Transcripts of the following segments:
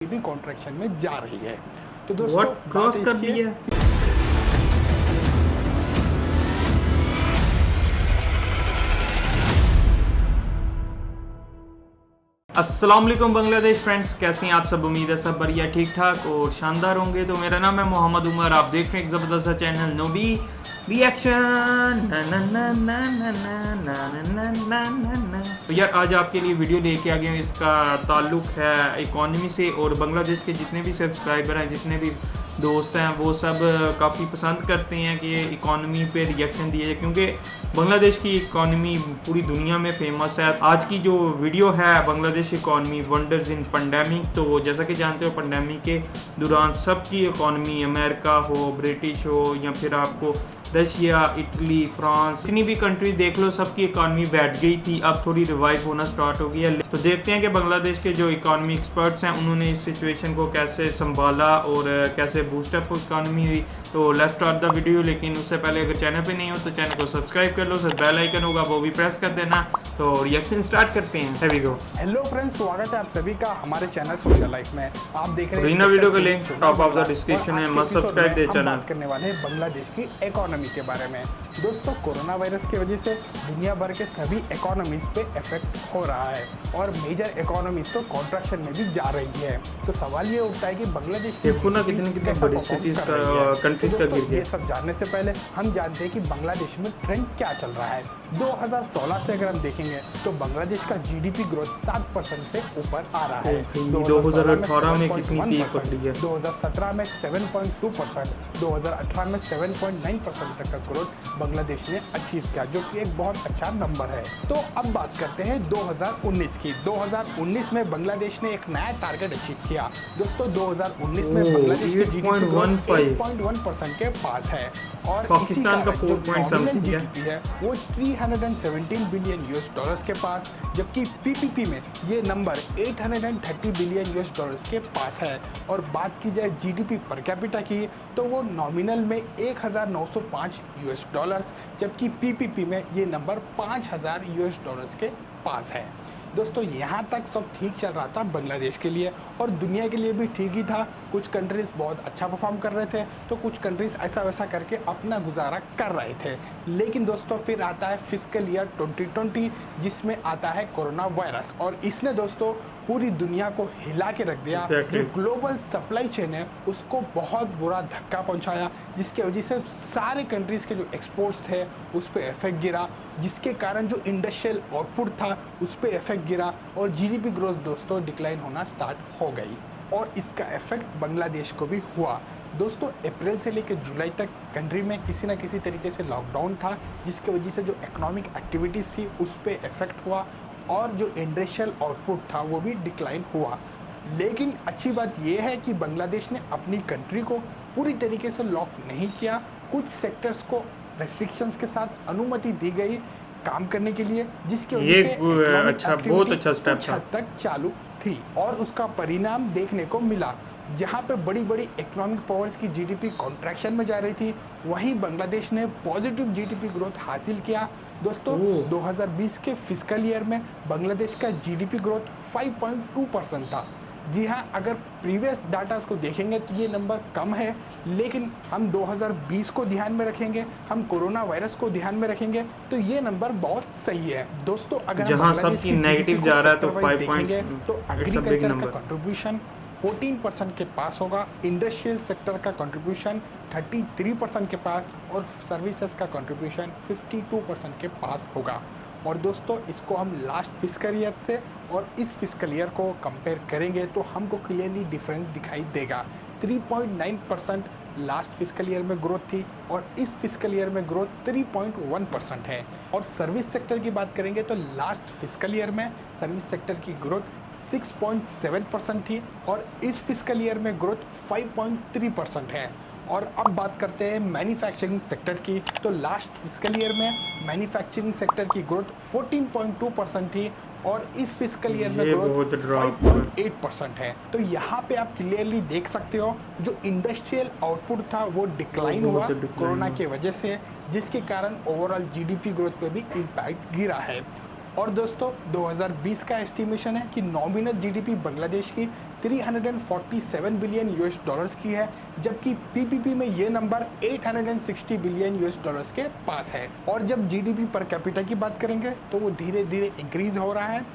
भी कॉन्ट्रैक्शन में जा रही है। तो दोस्तों क्रॉस कर दिया। अस्सलाम वालेकुम बांग्लादेश फ्रेंड्स, कैसे हैं आप सब? उम्मीद है सब बढ़िया, ठीक ठाक और शानदार होंगे। तो मेरा नाम है मोहम्मद उमर, आप देख रहे हैं एक ज़बरदस्त सा चैनल नोबी रिएक्शन। तो यार आज आपके लिए वीडियो लेके आ गए हैं, इसका ताल्लुक है इकॉनमी से। और बांग्लादेश के जितने भी सब्सक्राइबर हैं, जितने भी दोस्त हैं, वो सब काफ़ी पसंद करते हैं कि इकॉनमी पे रिएक्शन दिए जाए, क्योंकि बांग्लादेश की इकॉनमी पूरी दुनिया में फेमस है। आज की जो वीडियो है Bangladesh economy wonders in pandemic, तो जैसा कि जानते हो पेंडेमिक के दौरान सबकी इकॉनमी, अमेरिका हो, ब्रिटिश हो या फिर आपको रशिया, इटली, फ्रांस, इतनी भी कंट्री देख लो, सबकी इकॉनमी बैठ गई थी। अब थोड़ी रिवाइव होना स्टार्ट हो गई है। तो देखते हैं कि बांग्लादेश के जो इकॉनमी एक्सपर्ट्स हैं उन्होंने इस सिचुएशन को कैसे संभाला और कैसे बूस्टअप इकॉनमी हुई। तो लेट्स स्टार्ट द वीडियो। लेकिन उससे पहले अगर चैनल पे नहीं हो तो चैनल को सब्सक्राइब कर लो, फिर बेल आइकन होगा वो भी प्रेस कर देना। तो रिएक्शन स्टार्ट करते हैं। Here we go। Hello friends, स्वागत है आप सभी का हमारे चैनल सोशल लाइफ में। आप देख रहे हैं वीडियो का link top of the description है, मस्ट सब्सक्राइब दे चैनल। बात करने वाले हैं बांग्लादेश की इकोनॉमी के बारे में। दोस्तों कोरोना वायरस की वजह से दुनिया भर के सभी इकोनॉमीज पे इफेक्ट हो रहा है और मेजर इकोनॉमीज तो कॉन्ट्रैक्शन में भी जा रही है। तो सवाल ये उठता है कि बांग्लादेश की कितनी बड़ी सिटीज का कंट्रीज का गिर गया। ये सब जानने से पहले हम जानते हैं कि बांग्लादेश में ट्रेंड क्या चल रहा है। 2016 से अगर हम देखेंगे तो बांग्लादेश का जीडीपी ग्रोथ 7% से ऊपर आ रहा है। 2018 में कितनी थी पकड़ी है? 2017 में 7.2%, 2018 में 7.9% तक का ग्रोथ बांग्लादेश ने अचीव किया, जो कि एक बहुत अच्छा नंबर है। तो अब बात करते हैं 2019 की। 2019 में बांग्लादेश ने एक नया टारगेट अचीव किया। दोस्तों 2019 में बांग्लादेश की जीडीपी 8.1% के पास है और पाकिस्तान का 4.7 जीडीपी है वो 317 बिलियन यूएस डॉलर्स के पास, जबकि पीपीपी में ये नंबर 830 बिलियन यूएस डॉलर्स के पास है। और बात की जाए जीडीपी पर कैपिटा की तो वो नॉमिनल में 1905 यूएस डॉलर्स, जबकि पीपीपी में ये नंबर 5000 यूएस डॉलर्स के पास है। दोस्तों यहाँ तक सब ठीक चल रहा था बांग्लादेश के लिए और दुनिया के लिए भी ठीक ही था। कुछ कंट्रीज़ बहुत अच्छा परफॉर्म कर रहे थे तो कुछ कंट्रीज़ ऐसा वैसा करके अपना गुजारा कर रहे थे। लेकिन दोस्तों फिर आता है फिस्कल ईयर 2020, जिसमें आता है कोरोना वायरस और इसने दोस्तों पूरी दुनिया को हिला के रख दिया। जो ग्लोबल सप्लाई चेन है उसको बहुत बुरा धक्का पहुंचाया, जिसकी वजह से सारे कंट्रीज़ के जो एक्सपोर्ट्स थे उस पर इफेक्ट गिरा, जिसके कारण जो इंडस्ट्रियल आउटपुट था उस पर इफेक्ट गिरा और जीडीपी ग्रोथ दोस्तों डिक्लाइन होना स्टार्ट हो गई। और इसका इफेक्ट बांग्लादेश को भी हुआ। दोस्तों अप्रैल से लेकर जुलाई तक कंट्री में किसी न किसी तरीके से लॉकडाउन था, जिसकी वजह से जो इकोनॉमिक एक्टिविटीज़ थी उस पर इफेक्ट हुआ और जो इंडस्ट्रियल आउटपुट था वो भी डिक्लाइन हुआ। लेकिन अच्छी बात यह है कि बांग्लादेश ने अपनी कंट्री को पूरी तरीके से लॉक नहीं किया। कुछ सेक्टर्स को रेस्ट्रिक्शंस के साथ अनुमति दी गई काम करने के लिए, जिसकी वजह से बहुत अच्छा स्टेप था, तक चालू थी और उसका परिणाम देखने को मिला। जहाँ पे बड़ी बड़ी इकोनॉमिक पावर्स की जीडीपी कॉन्ट्रैक्शन में जा रही थी, वहीं बांग्लादेश ने पॉजिटिव जीडीपी ग्रोथ हासिल किया। दोस्तों 2020 के फिस्कल ईयर में बांग्लादेश का जीडीपी ग्रोथ 5.2% था। जी हाँ, अगर प्रीवियस डाटा को देखेंगे तो ये नंबर कम है, लेकिन हम 2020 को ध्यान में रखेंगे, हम कोरोना वायरस को ध्यान में रखेंगे तो ये नंबर बहुत सही है। दोस्तों अगर हम बांग्लादेश की नेगेटिव जा रहा है तो 5 देखेंगे तो एग्रीकल्चर का कंट्रीब्यूशन 14% के पास होगा, इंडस्ट्रियल सेक्टर का कंट्रीब्यूशन 33% के पास और सर्विसेज का कंट्रीब्यूशन 52% के पास होगा। और दोस्तों इसको हम लास्ट फिस्कल ईयर से और इस फिस्कल ईयर को कंपेयर करेंगे तो हमको क्लियरली डिफरेंस दिखाई देगा। 3.9% लास्ट फिस्कल ईयर में ग्रोथ थी और इस फिस्कल ईयर में ग्रोथ 3.1% है। और सर्विस सेक्टर की बात करेंगे तो लास्ट फिस्कल ईयर में सर्विस सेक्टर की ग्रोथ 6.7% थी और इस फिस्कल ईयर में ग्रोथ 5.3% है। और अब बात करते हैं मैन्युफैक्चरिंग सेक्टर की, तो लास्ट फिस्कल ईयर में मैन्युफैक्चरिंग सेक्टर की ग्रोथ 14.2% थी और इस फिस्कल ईयर में ग्रोथ 5.8% है। तो यहाँ पे आप क्लियरली देख सकते हो जो इंडस्ट्रियल आउटपुट था वो डिक्लाइन हुआ कोरोना की वजह से, जिसके कारण ओवरऑल जीडीपी ग्रोथ पे भी इम्पैक्ट गिरा है। और दोस्तों 2020 का एस्टिमेशन है कि नॉमिनल जीडीपी बांग्लादेश की 347 बिलियन यूएस डॉलर्स की है, जबकि पीपीपी में ये नंबर 860 बिलियन यूएस डॉलर्स के पास है। और जब जीडीपी पर कैपिटा की बात करेंगे तो वो धीरे धीरे इंक्रीज हो रहा है।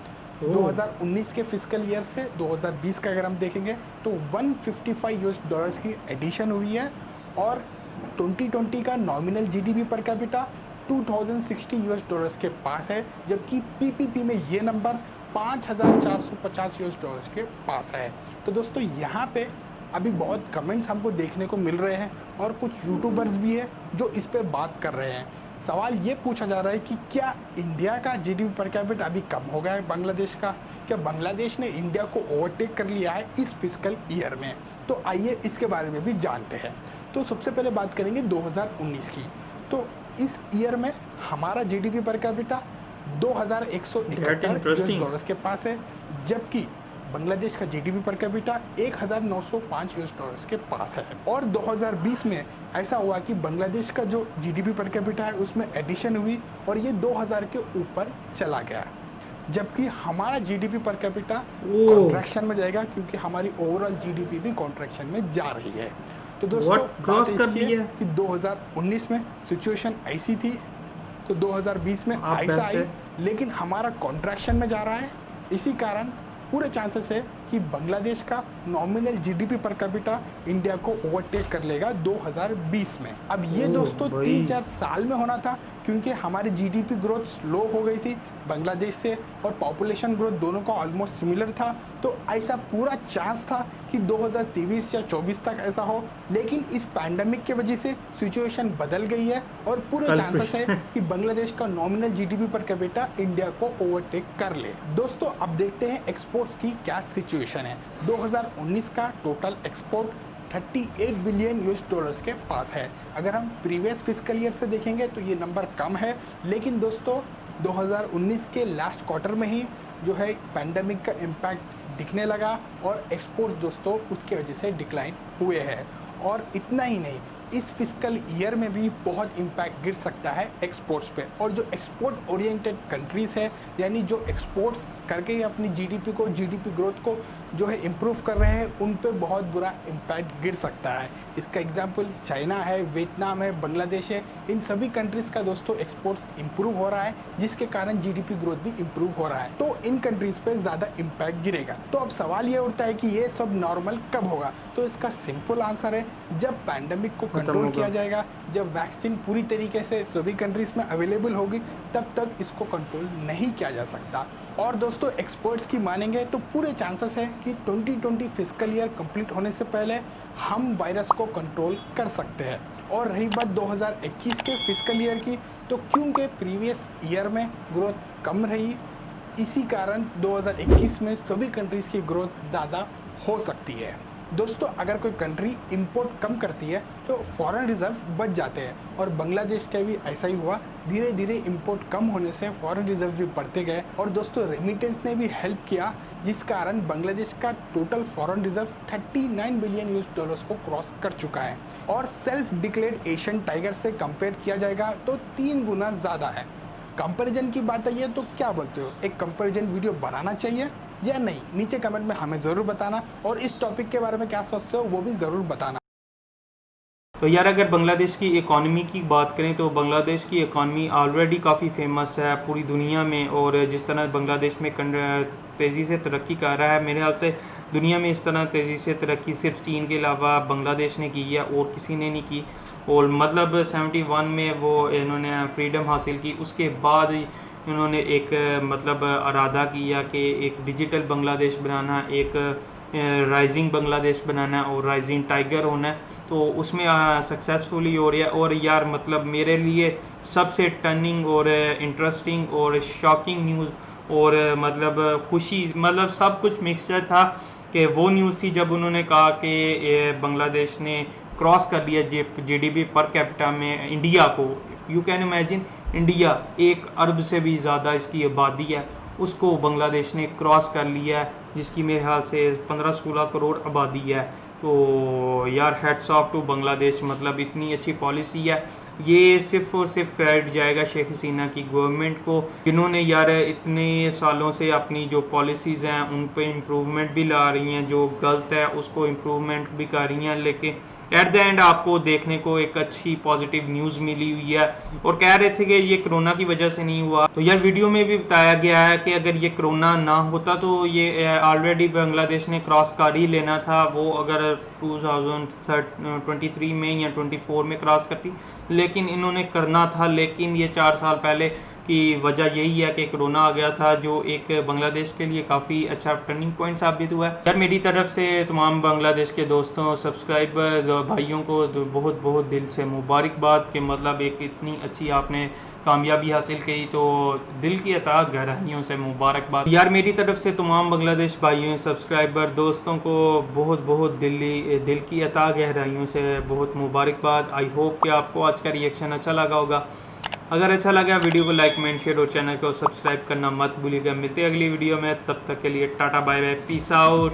2019 के फिस्कल ईयर से 2020 का अगर हम देखेंगे तो 155 यूएस डॉलर्स की एडिशन हुई है। और 2020 का nominal GDP per capita 2060 US dollars के पास है, जबकि पीपीपी में ये नंबर 5450 यूएस डॉलर्स के पास है। तो दोस्तों यहाँ पे अभी बहुत कमेंट्स हमको देखने को मिल रहे हैं और कुछ यूट्यूबर्स भी है जो इस पे बात कर रहे हैं। सवाल ये पूछा जा रहा है कि क्या इंडिया का जीडीपी पर कैपिटा अभी कम हो गया है बांग्लादेश का? क्या बांग्लादेश ने इंडिया को ओवरटेक कर लिया है इस फिस्कल ईयर में? तो आइए इसके बारे में भी जानते हैं। तो सबसे पहले बात करेंगे 2019 की। तो इस ईयर में हमारा GDP per capita 2171 US dollars के पास है, जबकि बांग्लादेश का GDP per capita 1905 US dollars के पास है। और 2020 में ऐसा हुआ कि बांग्लादेश का जो जीडीपी पर कैपिटा है उसमें एडिशन हुई और ये 2000 के ऊपर चला गया, जबकि हमारा जीडीपी पर कैपिटा कॉन्ट्रैक्शन में जाएगा क्योंकि हमारी ओवरऑल जीडीपी भी कॉन्ट्रैक्शन में जा रही है। तो दोस्तों क्रॉस कर दिया कि 2019 में सिचुएशन ऐसी थी तो 2020 में ऐसा आई, लेकिन हमारा कॉन्ट्रैक्शन में जा रहा है। इसी कारण पूरे चांसेस है कि बांग्लादेश का nominal GDP per capita India को ओवरटेक कर लेगा 2020 में। अब ये दोस्तों 3-4 साल में होना था क्योंकि हमारी जीडीपी ग्रोथ स्लो हो गई थी बांग्लादेश से और पॉपुलेशन ग्रोथ दोनों का ऑलमोस्ट सिमिलर था। तो ऐसा पूरा चांस था कि 2023 या 24 तक ऐसा हो, लेकिन इस पैंडेमिक की वजह से सिचुएशन बदल गई है और पूरे चांसेस है कि बांग्लादेश का nominal GDP per capita India को ओवरटेक कर ले। दोस्तों अब देखते हैं एक्सपोर्ट्स की क्या सिचुएशन है। 2019 का total export 38 billion US dollars के पास है। अगर हम प्रीवियस फिस्कल ईयर से देखेंगे तो ये नंबर कम है, लेकिन दोस्तों 2019 के लास्ट क्वार्टर में ही जो है पैंडेमिक का इम्पैक्ट दिखने लगा और एक्सपोर्ट दोस्तों उसके वजह से डिक्लाइन हुए हैं। और इतना ही नहीं, इस फिस्कल ईयर में भी बहुत इम्पैक्ट गिर सकता है एक्सपोर्ट्स पे। और जो एक्सपोर्ट ओरिएंटेड कंट्रीज़ है, यानी जो एक्सपोर्ट्स करके ही अपनी जीडीपी ग्रोथ को जो है इम्प्रूव कर रहे हैं, उन पे बहुत बुरा इम्पैक्ट गिर सकता है। इसका एग्जांपल चाइना है, वियतनाम है, बांग्लादेश है। इन सभी कंट्रीज़ का दोस्तों एक्सपोर्ट्स इम्प्रूव हो रहा है, जिसके कारण जीडीपी ग्रोथ भी इम्प्रूव हो रहा है। तो इन कंट्रीज़ पे ज़्यादा इम्पैक्ट गिरेगा। तो अब सवाल ये उठता है कि ये सब नॉर्मल कब होगा? तो इसका सिंपल आंसर है, जब पैंडेमिक को कंट्रोल किया जाएगा, जब वैक्सीन पूरी तरीके से सभी कंट्रीज़ में अवेलेबल होगी, तब तक इसको कंट्रोल नहीं किया जा सकता। और दोस्तों एक्सपर्ट्स की मानेंगे तो पूरे चांसेस है कि 2020 फिस्कल ईयर कंप्लीट होने से पहले हम वायरस को कंट्रोल कर सकते हैं। और रही बात 2021 के फिस्कल ईयर की, तो क्योंकि प्रीवियस ईयर में ग्रोथ कम रही, इसी कारण 2021 में सभी कंट्रीज़ की ग्रोथ ज़्यादा हो सकती है। दोस्तों अगर कोई कंट्री इंपोर्ट कम करती है तो फॉरेन रिजर्व बच जाते हैं, और बांग्लादेश का भी ऐसा ही हुआ। धीरे धीरे इंपोर्ट कम होने से फॉरेन रिजर्व भी बढ़ते गए और दोस्तों रेमिटेंस ने भी हेल्प किया, जिस कारण बांग्लादेश का total foreign reserve 39 billion US dollars को क्रॉस कर चुका है। और सेल्फ डिक्लेयर्ड एशियन टाइगर से कंपेयर किया जाएगा तो 3 गुना ज़्यादा है। कंपैरिजन की बात आई है तो क्या बोलते हो, एक कंपैरिजन वीडियो बनाना चाहिए या नहीं? नीचे कमेंट में हमें ज़रूर बताना, और इस टॉपिक के बारे में क्या सोचते हो वो भी ज़रूर बताना। तो यार अगर बांग्लादेश की इकॉनमी की बात करें तो बांग्लादेश की इकॉनमी ऑलरेडी काफ़ी फेमस है पूरी दुनिया में, और जिस तरह बांग्लादेश में तेज़ी से तरक्की कर रहा है, मेरे ख्याल से दुनिया में इस तरह तेज़ी से तरक्की सिर्फ चीन के अलावा बांग्लादेश ने की है और किसी ने नहीं की। और मतलब 71 में वो इन्होंने फ्रीडम हासिल की, उसके बाद इन्होंने एक मतलब इरादा किया कि एक डिजिटल बांग्लादेश बनाना, एक राइजिंग बांग्लादेश बनाना और राइजिंग टाइगर होना है। तो उसमें सक्सेसफुली हो रही है। और यार मतलब मेरे लिए सबसे टर्निंग और इंटरेस्टिंग और शॉकिंग न्यूज़ और मतलब खुशी, मतलब सब कुछ मिक्सचर था कि वो न्यूज़ थी जब उन्होंने कहा कि बांग्लादेश ने क्रॉस कर लिया जीडीपी पर कैपिटा में इंडिया को। यू कैन इमेजिन, इंडिया 1 अरब से भी ज़्यादा इसकी आबादी है उसको बांग्लादेश ने क्रॉस कर लिया है, जिसकी मेरे ख्याल से 15-16 करोड़ आबादी है। तो यार हेड्स ऑफ टू बांग्लादेश, मतलब इतनी अच्छी पॉलिसी है। ये सिर्फ़ और सिर्फ क्रेडिट जाएगा शेख हसीना की गवर्नमेंट को, जिन्होंने यार इतने सालों से अपनी जो पॉलिसीज़ हैं उन पे इम्प्रूवमेंट भी ला रही हैं, जो गलत है उसको इम्प्रूवमेंट भी कर रही हैं। लेकिन एट द एंड आपको देखने को एक अच्छी पॉजिटिव न्यूज़ मिली हुई है, और कह रहे थे कि ये कोरोना की वजह से नहीं हुआ। तो यार वीडियो में भी बताया गया है कि अगर ये कोरोना ना होता तो ये ऑलरेडी बांग्लादेश ने क्रॉस कर ही लेना था। वो अगर 2023 में या 24 में क्रॉस करती, लेकिन इन्होंने करना था। लेकिन ये 4 साल पहले की वजह यही है कि कोरोना आ गया था, जो एक बांग्लादेश के लिए काफ़ी अच्छा टर्निंग पॉइंट साबित हुआ है। यार मेरी तरफ से तमाम बांग्लादेश के दोस्तों, सब्सक्राइबर भाइयों को बहुत बहुत दिल से मुबारकबाद, कि मतलब एक इतनी अच्छी आपने कामयाबी हासिल की, तो दिल की अता गहराइयों से मुबारकबाद। यार मेरी तरफ से तमाम बांग्लादेश भाइयों, सब्सक्राइबर दोस्तों को बहुत बहुत दिल की अता गहराइयों से बहुत मुबारकबाद। आई होप कि आपको आज का रिएक्शन अच्छा लगा होगा। अगर अच्छा लगा वीडियो को लाइक, कमेंट, शेयर और चैनल को सब्सक्राइब करना मत भूलिएगा। मिलते हैं अगली वीडियो में, तब तक के लिए tata bye bye, peace out.